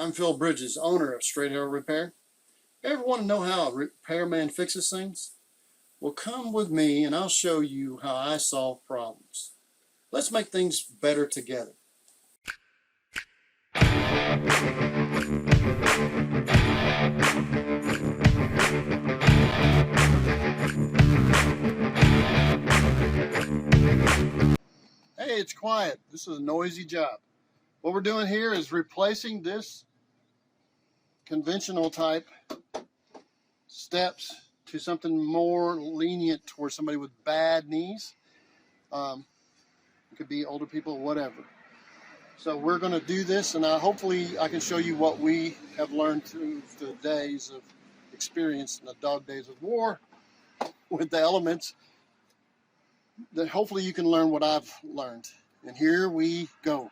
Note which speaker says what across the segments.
Speaker 1: I'm Phil Bridges, owner of Straight Arrow Repair. Ever want to know how a repairman fixes things? Well, come with me and I'll show you how I solve problems. Let's make things better together. Hey, it's quiet. This is a noisy job. What we're doing here is replacing this conventional type steps to something more lenient towards somebody with bad knees. It could be older people, whatever. So we're going to do this, and hopefully I can show you what we have learned through the days of experience in the dog days of war with the elements. That hopefully you can learn what I've learned. And here we go.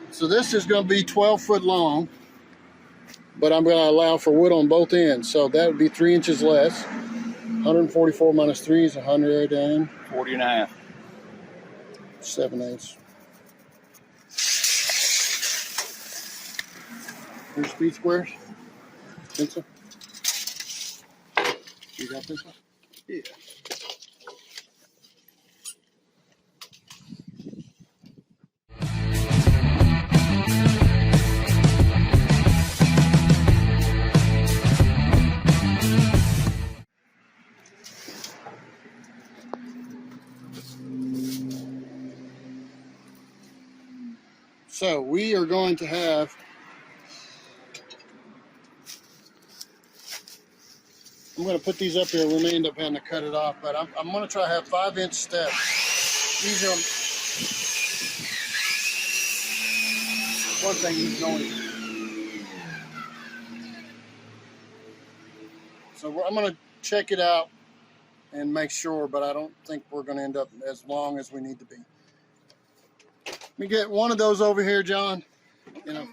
Speaker 1: So this is going to be 12 foot long, but I'm going to allow for wood on both ends. So that would be 3 inches less. 144 minus 3 is 140
Speaker 2: and a half.
Speaker 1: 7/8. Here's speed squares. Pencil. You got this one? Yeah. So we are going to have I'm going to put these up here. We may end up having to cut it off, but I'm going to try to have 5-inch steps. These are one thing he's going. So I'm going to check it out and make sure, but I don't think we're going to end up as long as we need to be. Let me get one of those over here, John. You know,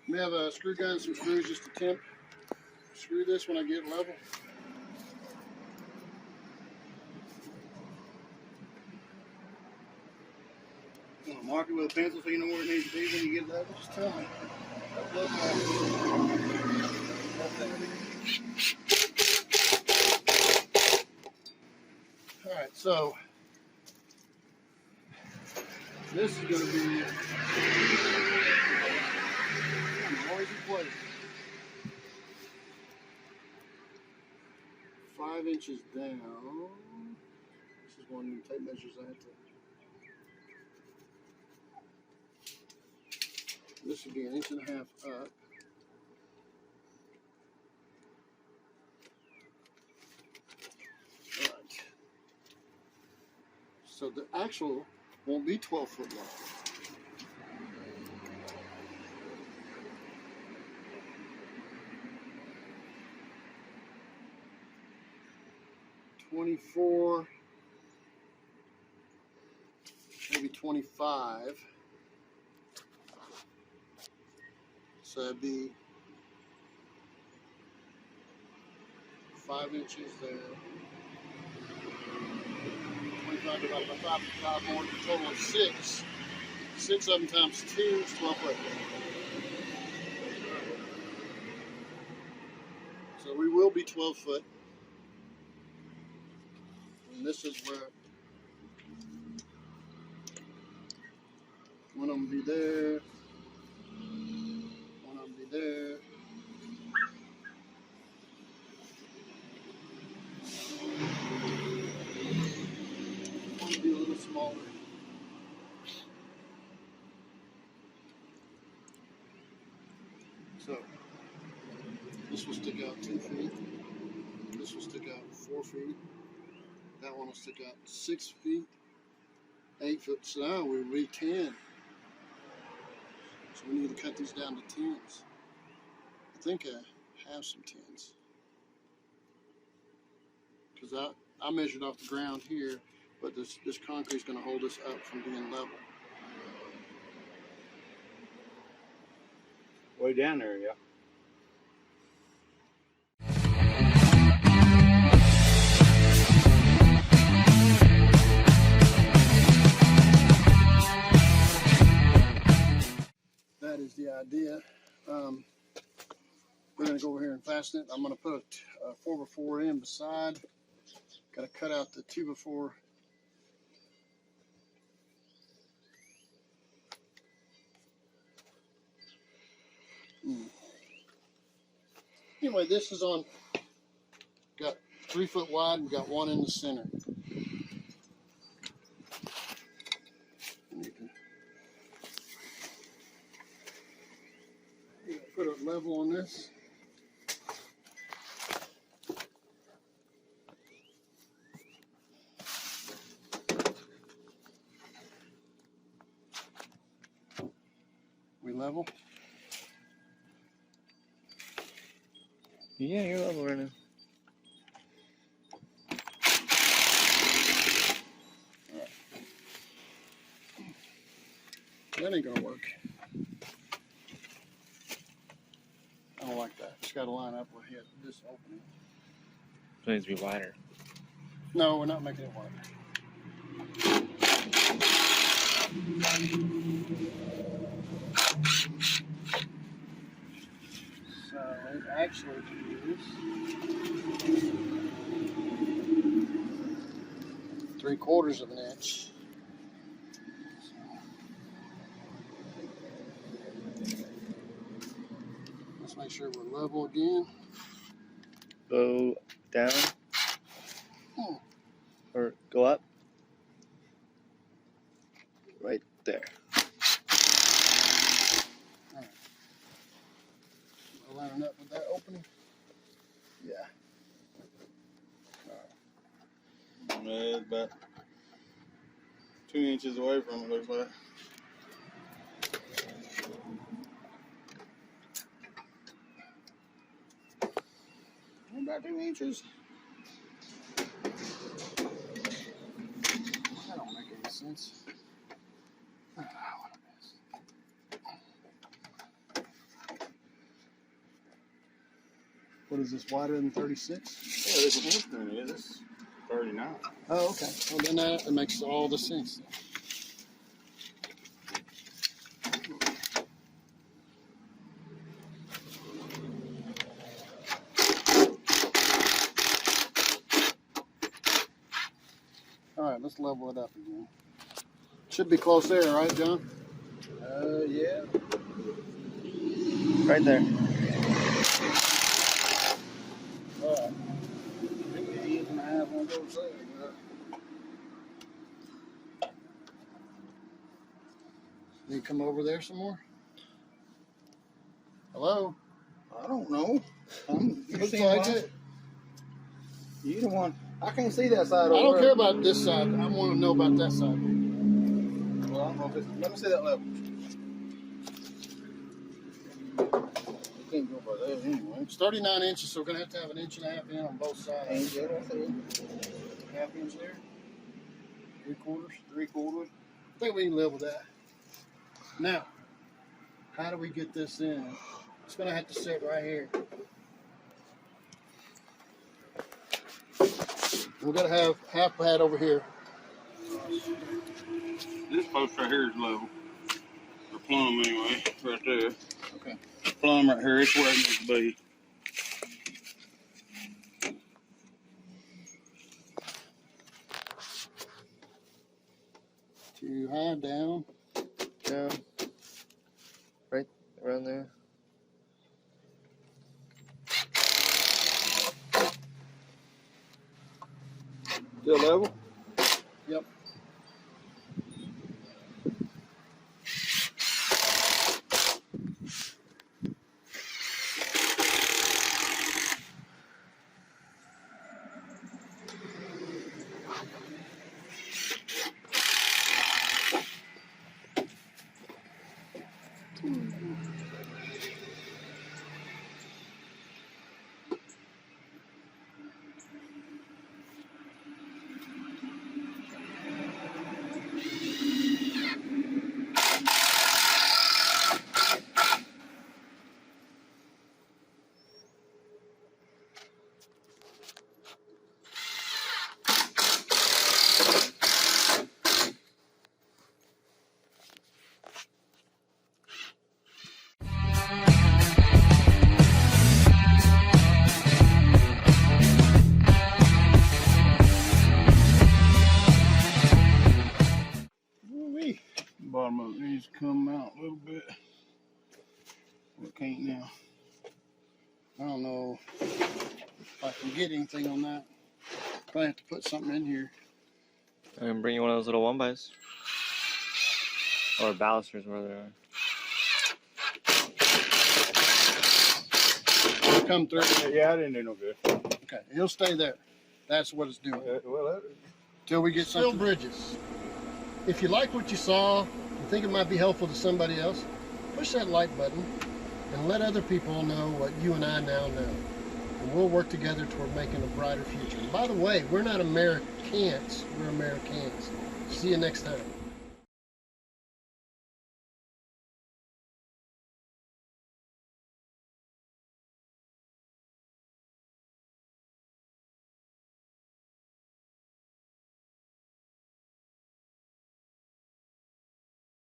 Speaker 1: we have a screw gun and some screws just to temp. Screw this when I get level.
Speaker 2: You want to mark it with a pencil so you know where it needs to be when you get level?
Speaker 1: Just tell me. All right, so this is going to be a noisy place. 5 inches down. This is one of the tape measures I have to. This would be 1.5 inches up. All right. So the actual won't be 12 foot long. $24, maybe 25. So that'd be 5 inches there. 25 divided by 5, 5 more, a total of 6. 6 of them times 2 is 12 foot. So we will be 12 foot. And this is where one of them be there, one of them be there. So this will stick out 2 feet. This will stick out 4 feet. That one will stick out 6 feet. 8 foot. So now we will be 10. So we need to cut these down to 10s. I think I have some 10s. Because I measured off the ground here, but this concrete is going to hold us up from being level.
Speaker 2: Way down there, yeah.
Speaker 1: That is the idea. We're going to go over here and fasten it. I'm going to put a 4x4 in beside. Got to cut out the 2x4. Anyway, this is on, got 3 foot wide and got one in the center. Put a level on this. We level.
Speaker 3: Yeah, you're level right now.
Speaker 1: That ain't gonna work. I don't like that. It's got to line up with this opening.
Speaker 3: It needs to be wider.
Speaker 1: No, we're not making it wider. So it actually is 3/4 of an inch. Let's make sure we're level again.
Speaker 3: Go down. Or go up. Right there.
Speaker 1: All right. We're lining up with that opening. Yeah. All right.
Speaker 2: Yeah, it's about 2 inches away from it, looks like.
Speaker 1: About 2 inches. That don't make any sense. Ah, what a mess. What is this, wider than 36?
Speaker 2: Yeah, this is inch is. This is 39.
Speaker 1: Oh, okay. Well, then that makes all the sense. All right, let's level it up again. Should be close there, right, John?
Speaker 2: Yeah.
Speaker 3: Right there.
Speaker 1: All right. Maybe an inch and a half on both sides. Need to come over there some more? Hello?
Speaker 2: I don't know.
Speaker 1: Looks like it.
Speaker 2: You the one. I can't see that side over
Speaker 1: I don't
Speaker 2: there.
Speaker 1: care about this side. I want to know about that side.
Speaker 2: Well, I don't know if it's, let me see that level. You can't go by there anyway.
Speaker 1: It's 39 inches, so we're going to have an inch and a half in on both sides.
Speaker 2: Ain't good, I see.
Speaker 1: Half inch there. 3/4. 3/4. I think we can live with that. Now, how do we get this in? It's going to have to sit right here. We're going to have half pad over here.
Speaker 2: This post right here is level. The plumb anyway, right there.
Speaker 1: Okay.
Speaker 2: The plumb right here, it's where it needs to be.
Speaker 1: Too high, down.
Speaker 3: Down. Right around there.
Speaker 2: Still level?
Speaker 1: Yep.
Speaker 2: out a little bit. It can't now.
Speaker 1: I don't know if I can get anything on that. Probably have to put something in here.
Speaker 3: I can bring you one of those little 1x. Or balusters, where they are.
Speaker 1: Come through.
Speaker 2: Yeah, I didn't do no good.
Speaker 1: Okay, he'll stay there. That's what it's doing.
Speaker 2: Well,
Speaker 1: Till we get some bridges. If you like what you saw, you think it might be helpful to somebody else, push that like button and let other people know what you and I now know. And we'll work together toward making a brighter future. And by the way, we're not Americans, we're Americans. See you next time.